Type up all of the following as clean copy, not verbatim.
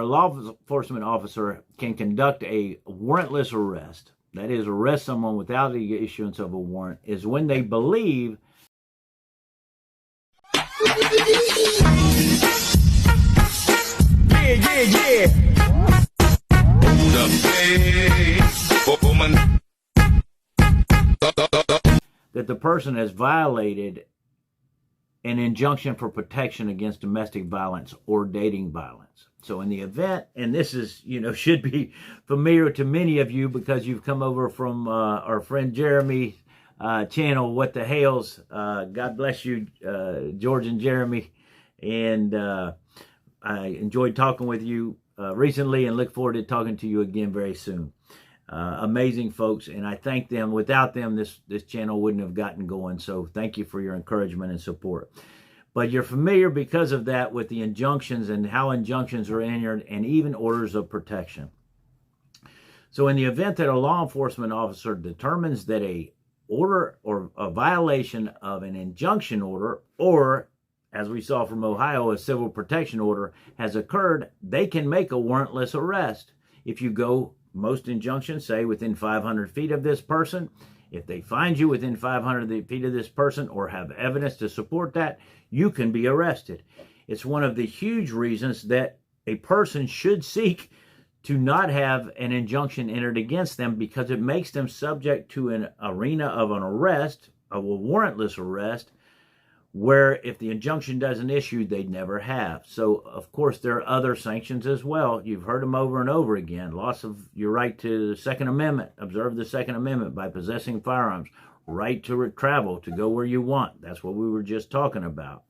A law enforcement officer can conduct a warrantless arrest, that is, arrest someone without the issuance of a warrant, is when they believe that the person has violated an injunction for protection against domestic violence or dating violence. So in the event, and this is, should be familiar to many of you because you've come over from our friend Jeremy's channel, What the Hales. God bless you, George and Jeremy. And I enjoyed talking with you recently and look forward to talking to you again very soon. Amazing folks, and I thank them. Without them, this channel wouldn't have gotten going. So thank you for your encouragement and support. But you're familiar because of that with the injunctions and how injunctions are entered and even orders of protection. So in the event that a law enforcement officer determines that a order or a violation of an injunction order, or as we saw from Ohio, a civil protection order has occurred, they can make a warrantless arrest. If you go, most injunctions say within 500 feet of this person. If they find you within 500 feet of this person or have evidence to support that, you can be arrested. It's one of the huge reasons that a person should seek to not have an injunction entered against them, because it makes them subject to an arena of an arrest, of a warrantless arrest, where if the injunction doesn't issue, they'd never have. So, of course, there are other sanctions as well. You've heard them over and over again. Loss of your right to the Second Amendment. Observe the Second Amendment by possessing firearms. Right to travel, to go where you want. That's what we were just talking about.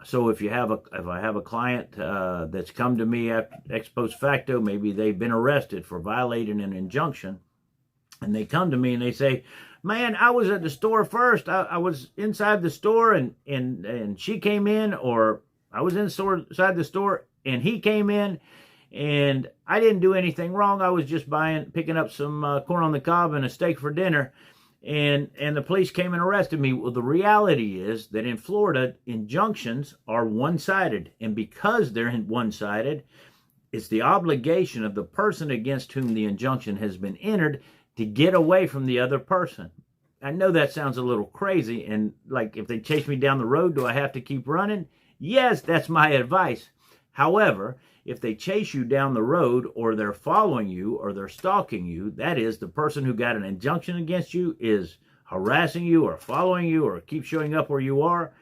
So if I have a client that's come to me after ex post facto, maybe they've been arrested for violating an injunction, and they come to me and they say, man, I was at the store first. I was inside the store and she came in, or I was inside the store and he came in, and I didn't do anything wrong. I was just picking up some corn on the cob and a steak for dinner, and the police came and arrested me. Well, the reality is that in Florida, injunctions are one-sided, and because they're one-sided, it's the obligation of the person against whom the injunction has been entered to get away from the other person. I know that sounds a little crazy, and like, if they chase me down the road, do I have to keep running? Yes, that's my advice. However, if they chase you down the road, or they're following you, or they're stalking you, that is, the person who got an injunction against you is harassing you or following you or keep showing up where you are,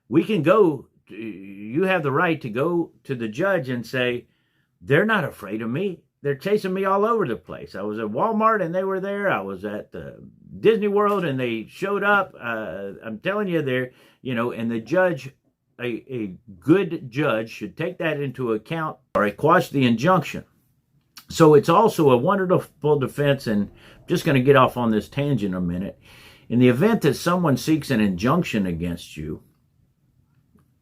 you have the right to go to the judge and say, they're not afraid of me. They're chasing me all over the place. I was at Walmart and they were there. I was at Disney World and they showed up. I'm telling you, and the judge, a good judge should take that into account or quash the injunction. So it's also a wonderful defense, and I'm just going to get off on this tangent a minute. In the event that someone seeks an injunction against you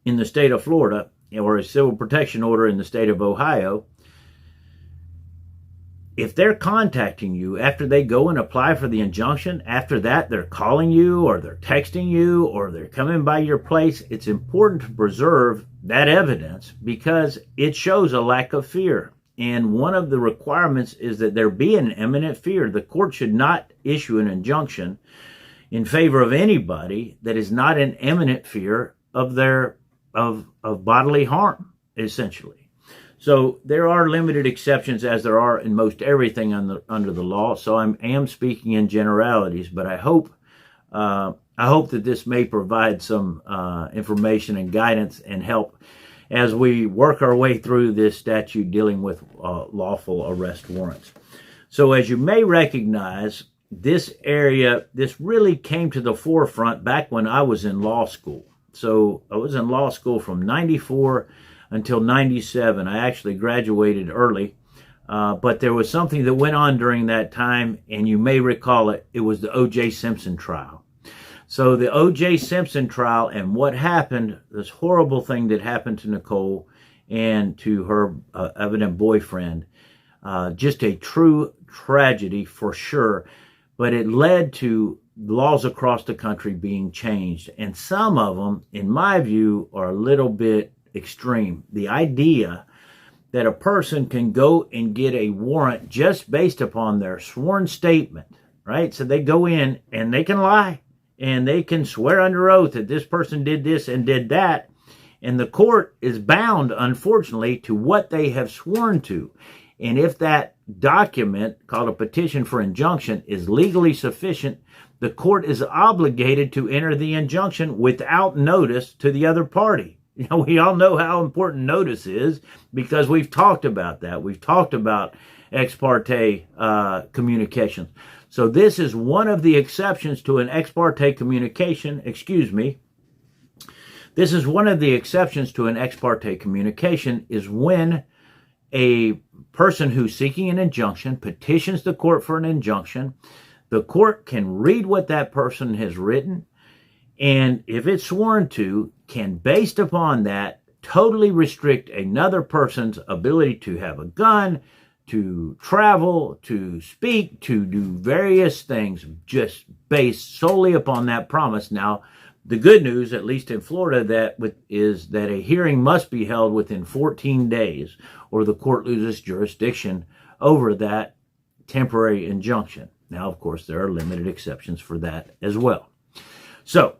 in the state of Florida, or a civil protection order in the state of Ohio, if they're contacting you after they go and apply for the injunction, after that they're calling you or they're texting you or they're coming by your place, it's important to preserve that evidence because it shows a lack of fear. And one of the requirements is that there be an imminent fear. The court should not issue an injunction in favor of anybody that is not in imminent fear of bodily harm, essentially. So there are limited exceptions, as there are in most everything under the law. So I am speaking in generalities, but I hope that this may provide some information and guidance and help as we work our way through this statute dealing with lawful arrest warrants. So as you may recognize, this really came to the forefront back when I was in law school. So I was in law school from 94 until 97. I actually graduated early, but there was something that went on during that time, and you may recall it. It was the O.J. Simpson trial. So the O.J. Simpson trial, and what happened, this horrible thing that happened to Nicole and to her evident boyfriend, just a true tragedy for sure, but it led to laws across the country being changed, and some of them, in my view, are a little bit extreme. The idea that a person can go and get a warrant just based upon their sworn statement, right? So they go in and they can lie and they can swear under oath that this person did this and did that. And the court is bound, unfortunately, to what they have sworn to. And if that document, called a petition for injunction, is legally sufficient, the court is obligated to enter the injunction without notice to the other party. You know, we all know how important notice is because we've talked about that. We've talked about ex parte communications. So this is one of the exceptions to an ex parte communication, This is one of the exceptions to an ex parte communication is when a person who's seeking an injunction petitions the court for an injunction. The court can read what that person has written, and if it's sworn to, can, based upon that, totally restrict another person's ability to have a gun, to travel, to speak, to do various things, just based solely upon that promise. Now, the good news, at least in Florida, is that a hearing must be held within 14 days, or the court loses jurisdiction over that temporary injunction. Now, of course, there are limited exceptions for that as well. So,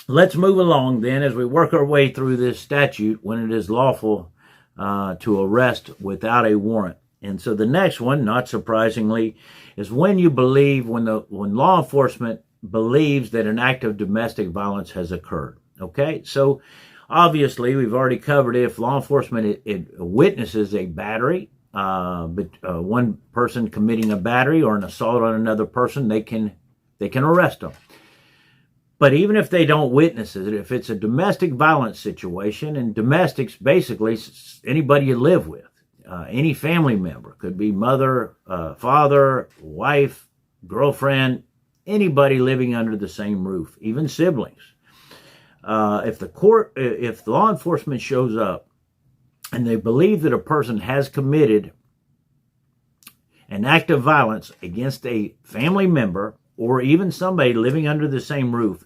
let's move along then as we work our way through this statute when it is lawful to arrest without a warrant. And so the next one, not surprisingly, is when law enforcement believes that an act of domestic violence has occurred. Okay, so obviously we've already covered if law enforcement it witnesses a battery, one person committing a battery or an assault on another person, they can arrest them. But even if they don't witness it, if it's a domestic violence situation, and domestics basically anybody you live with, any family member, could be mother, father, wife, girlfriend, anybody living under the same roof, even siblings. If law enforcement shows up and they believe that a person has committed an act of violence against a family member or even somebody living under the same roof,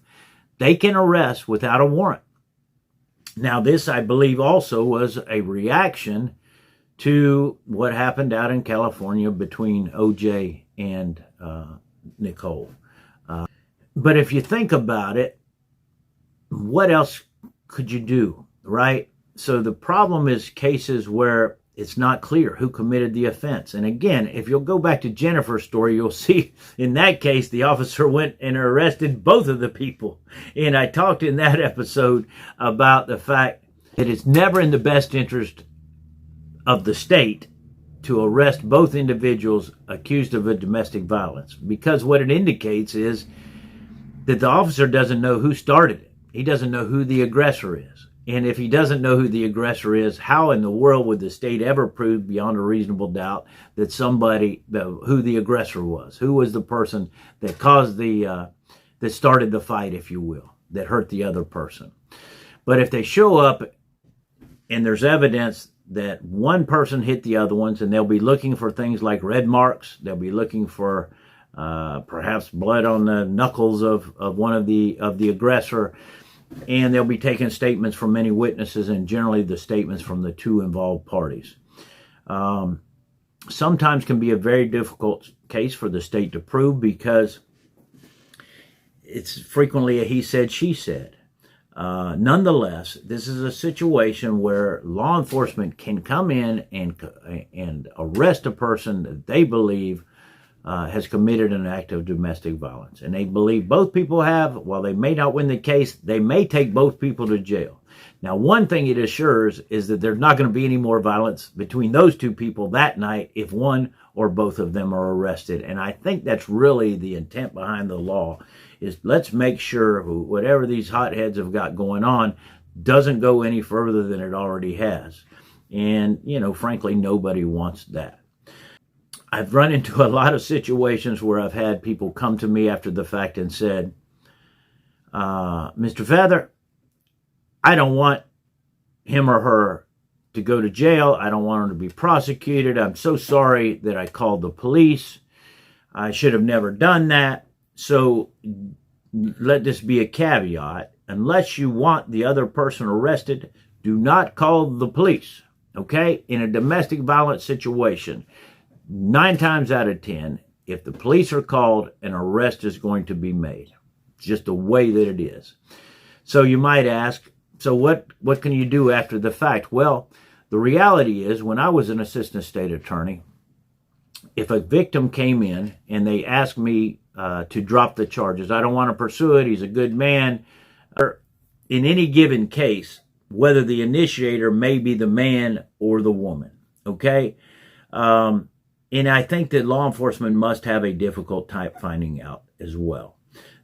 they can arrest without a warrant. Now, this, I believe, also was a reaction to what happened out in California between OJ and Nicole. But if you think about it, what else could you do, right? So the problem is cases where it's not clear who committed the offense. And again, if you'll go back to Jennifer's story, you'll see in that case, the officer went and arrested both of the people. And I talked in that episode about the fact that it's never in the best interest of the state to arrest both individuals accused of a domestic violence, because what it indicates is that the officer doesn't know who started it. He doesn't know who the aggressor is. And if he doesn't know who the aggressor is, how in the world would the state ever prove beyond a reasonable doubt that who the aggressor was? Who was the person that caused that started the fight, if you will, that hurt the other person? But if they show up and there's evidence that one person hit the other ones, and they'll be looking for things like red marks, they'll be looking for perhaps blood on the knuckles of one of the aggressor, and they'll be taking statements from many witnesses, and generally the statements from the two involved parties. Sometimes can be a very difficult case for the state to prove because it's frequently a he said, she said. Nonetheless, this is a situation where law enforcement can come in and arrest a person that they believe has committed an act of domestic violence. And they believe both people have. While they may not win the case, they may take both people to jail. Now, one thing it assures is that there's not going to be any more violence between those two people that night if one or both of them are arrested. And I think that's really the intent behind the law, is let's make sure whatever these hotheads have got going on doesn't go any further than it already has. And, frankly, nobody wants that. I've run into a lot of situations where I've had people come to me after the fact and said, Mr. Feather, I don't want him or her to go to jail. I don't want them to be prosecuted. I'm so sorry that I called the police. I should have never done that. So let this be a caveat. Unless you want the other person arrested, do not call the police. Okay? In a domestic violence situation, 9 times out of 10, if the police are called, an arrest is going to be made. It's just the way that it is. So you might ask, so what can you do after the fact? Well, the reality is, when I was an assistant state attorney, if a victim came in and they asked me to drop the charges, I don't want to pursue it, he's a good man, or in any given case, whether the initiator may be the man or the woman, okay? And I think that law enforcement must have a difficult time finding out as well.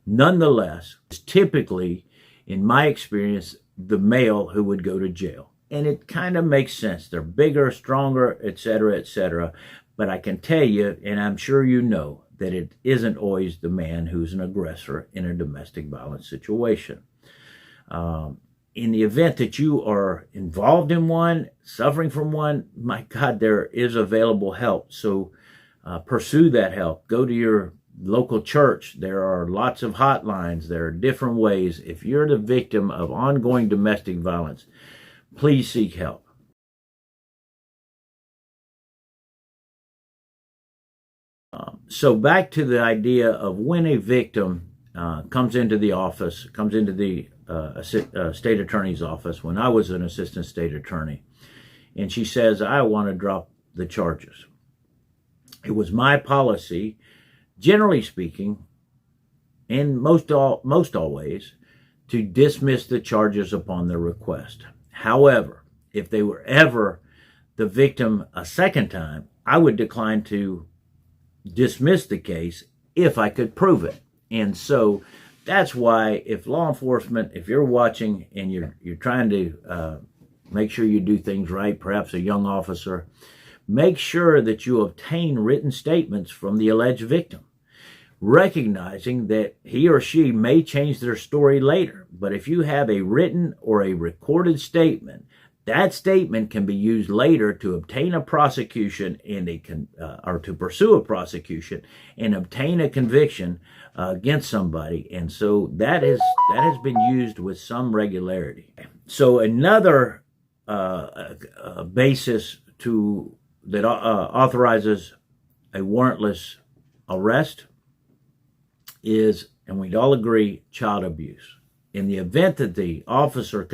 Nonetheless, it's typically, in my experience, the male who would go to jail. And it kind of makes sense. They're bigger, stronger, etc., etc. But I can tell you, and I'm sure you know, that it isn't always the man who's an aggressor in a domestic violence situation. In the event that you are involved in one, suffering from one, my God, there is available help. So pursue that help. Go to your local church. There are lots of hotlines. There are different ways. If you're the victim of ongoing domestic violence, please seek help. So back to the idea of when a victim comes into the office, comes into the state attorney's office, when I was an assistant state attorney, and she says, I want to drop the charges. It was my policy, generally speaking, in most always, to dismiss the charges upon their request. However, if they were ever the victim a second time, I would decline to dismiss the case if I could prove it. And so that's why, if law enforcement, if you're watching and you're trying to make sure you do things right, perhaps a young officer, make sure that you obtain written statements from the alleged victim, recognizing that he or she may change their story later. But if you have a written or a recorded statement, that statement can be used later to obtain a prosecution and or to pursue a prosecution and obtain a conviction against somebody. And so that has been used with some regularity. So another basis that authorizes a warrantless arrest is, and we'd all agree, child abuse. In the event that the officer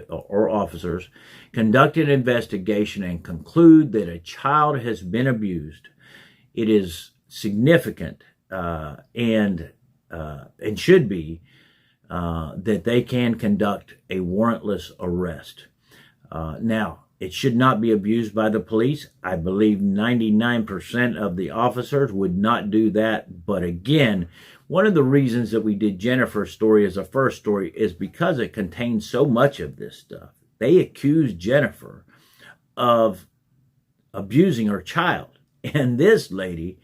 officers conduct an investigation and conclude that a child has been abused, it is significant and should be that they can conduct a warrantless arrest. Now, it should not be abused by the police. I believe 99% of the officers would not do that. But again, one of the reasons that we did Jennifer's story as a first story is because it contains so much of this stuff. They accused Jennifer of abusing her child. And this lady,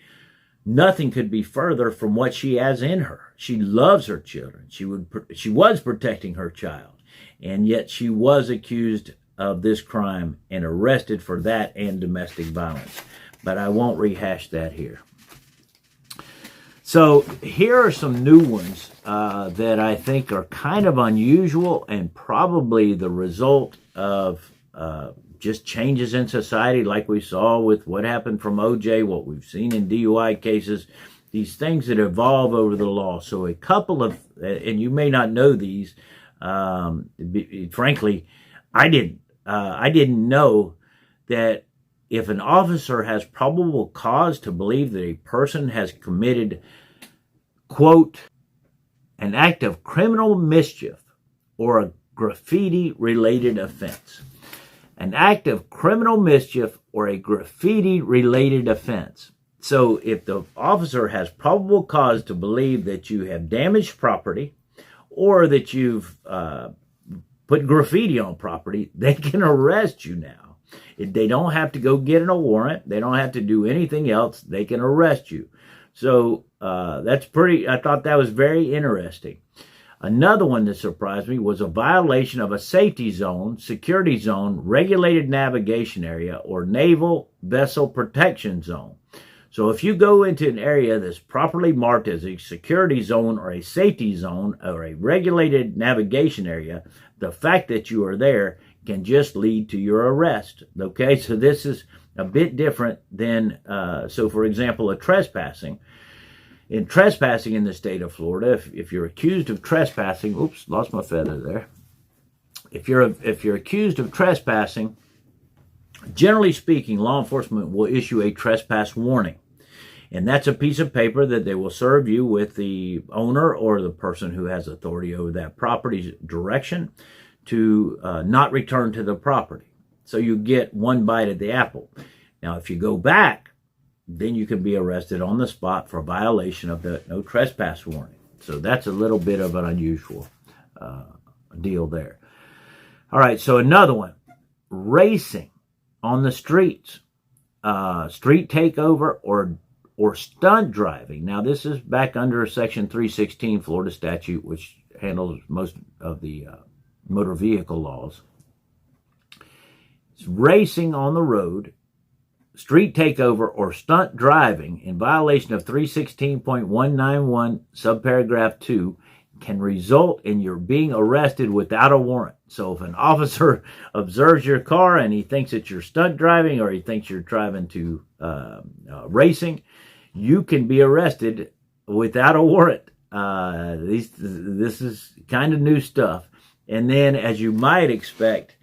nothing could be further from what she has in her. She loves her children. She was protecting her child. And yet she was accused of this crime and arrested for that and domestic violence. But I won't rehash that here. So here are some new ones that I think are kind of unusual and probably the result of just changes in society, like we saw with what happened from OJ, what we've seen in DUI cases, these things that evolve over the law. So a couple of, and you may not know these, frankly, I didn't know that if an officer has probable cause to believe that a person has committed, quote, an act of criminal mischief or a graffiti-related offense. An act of criminal mischief or a graffiti-related offense. So if the officer has probable cause to believe that you have damaged property or that you've put graffiti on property, they can arrest you now. They don't have to go get a warrant. They don't have to do anything else. They can arrest you. So I thought that was very interesting. Another one that surprised me was a violation of a safety zone, security zone, regulated navigation area, or naval vessel protection zone. So if you go into an area that's properly marked as a security zone or a safety zone or a regulated navigation area, the fact that you are there can just lead to your arrest. Okay, so this is a bit different than, so for example, a trespassing. In trespassing in the state of Florida, if you're accused of trespassing, oops, lost my feather there. If you're accused of trespassing, generally speaking, law enforcement will issue a trespass warning. And that's a piece of paper that they will serve you with the owner or the person who has authority over that property's direction to not return to the property. So you get one bite at the apple. Now, if you go back, then you can be arrested on the spot for violation of the no trespass warning. So that's a little bit of an unusual deal there. All right, so another one, racing on the streets, street takeover or stunt driving. Now, this is back under Section 316 Florida statute, which handles most of the motor vehicle laws. It's racing on the road, street takeover, or stunt driving in violation of 316.191 subparagraph 2 can result in your being arrested without a warrant. So if an officer observes your car and he thinks that you're stunt driving or he thinks you're driving to racing, you can be arrested without a warrant. This is kind of new stuff. And then, as you might expect,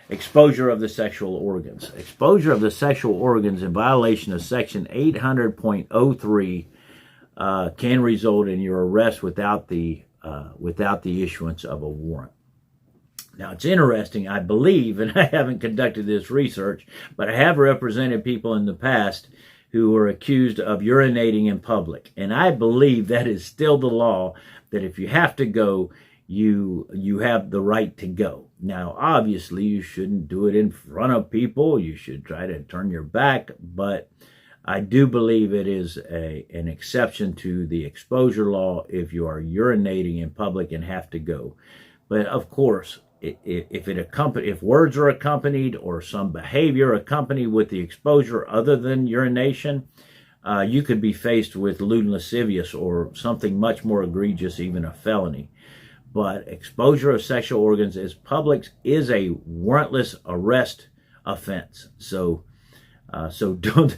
exposure of the sexual organs. Exposure of the sexual organs in violation of Section 800.03 can result in your arrest without the issuance of a warrant. Now, it's interesting, I believe, and I haven't conducted this research, but I have represented people in the past who were accused of urinating in public. And I believe that is still the law, that if you have to go, you have the right to go. Now, obviously, you shouldn't do it in front of people. You should try to turn your back, but I do believe it is an exception to the exposure law if you are urinating in public and have to go. But of course, if words are accompanied or some behavior accompanied with the exposure other than urination, you could be faced with lewd and lascivious or something much more egregious, even a felony. But exposure of sexual organs as public is a warrantless arrest offense. So don't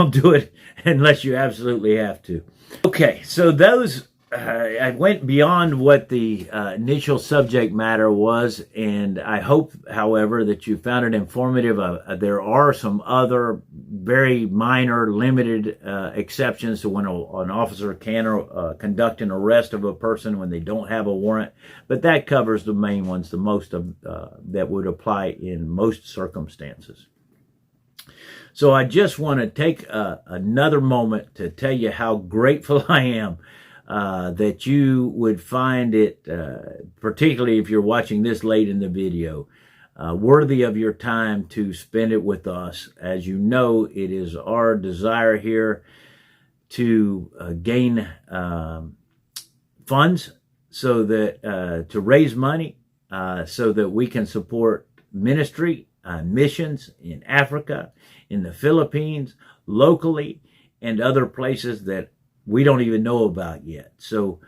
do it unless you absolutely have to. Okay, so those I went beyond what the initial subject matter was, and I hope, however, that you found it informative. There are some other very minor, limited exceptions to when an officer can conduct an arrest of a person when they don't have a warrant, but that covers the main ones, the most of that would apply in most circumstances. So I just want to take another moment to tell you how grateful I am that you would find it, particularly if you're watching this late in the video, worthy of your time to spend it with us. As you know, it is our desire here to gain funds so that to raise money so that we can support ministry, missions in Africa, in the Philippines, locally, and other places that we don't even know about yet. So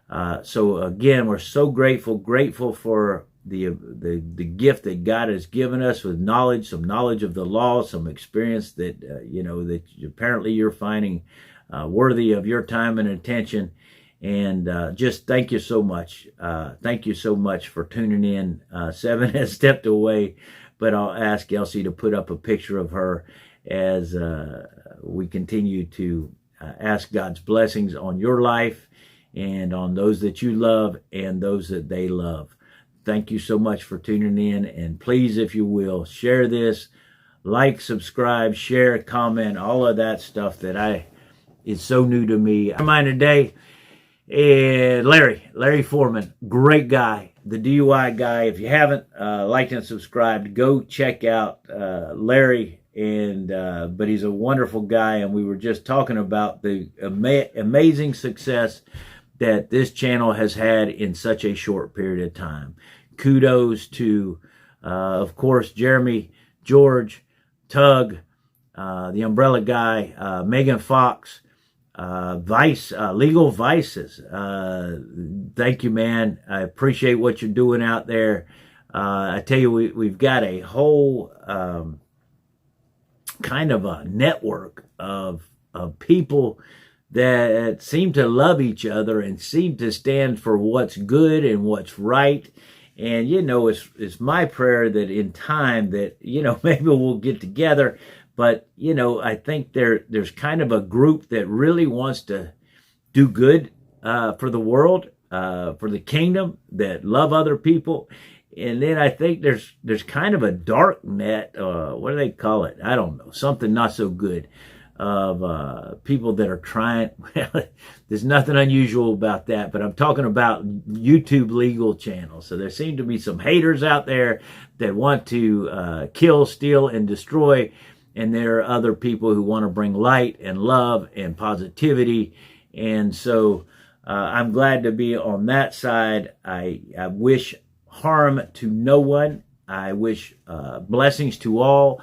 again, we're so grateful for the gift that God has given us with knowledge, some knowledge of the law, some experience that that apparently you're finding worthy of your time and attention. And just thank you so much. Thank you so much for tuning in. Seven has stepped away, but I'll ask Elsie to put up a picture of her as we continue to ask God's blessings on your life and on those that you love and those that they love. Thank you so much for tuning in. And please, if you will, share this, like, subscribe, share, comment, all of that stuff that is so new to me. Mine today, Larry Foreman, great guy, the DUI guy. If you haven't liked and subscribed, go check out Larry. But he's a wonderful guy, and we were just talking about the amazing success that this channel has had in such a short period of time. Kudos to, of course, Jeremy, George, Tug, the Umbrella Guy, Megan Fox, Legal Vices. Thank you, man. I appreciate what you're doing out there. I tell you, we've got a whole kind of a network of people that seem to love each other and seem to stand for what's good and what's right. And, it's my prayer that in time that, maybe we'll get together. But, I think there's kind of a group that really wants to do good for the world, for the kingdom, that love other people. And then I think there's kind of a dark net, what do they call it? I don't know, something not so good, of people that are trying. Well, there's nothing unusual about that, but I'm talking about YouTube legal channels. So there seem to be some haters out there that want to kill, steal, and destroy. And there are other people who want to bring light and love and positivity. And so I'm glad to be on that side. I wish harm to no one. I wish blessings to all.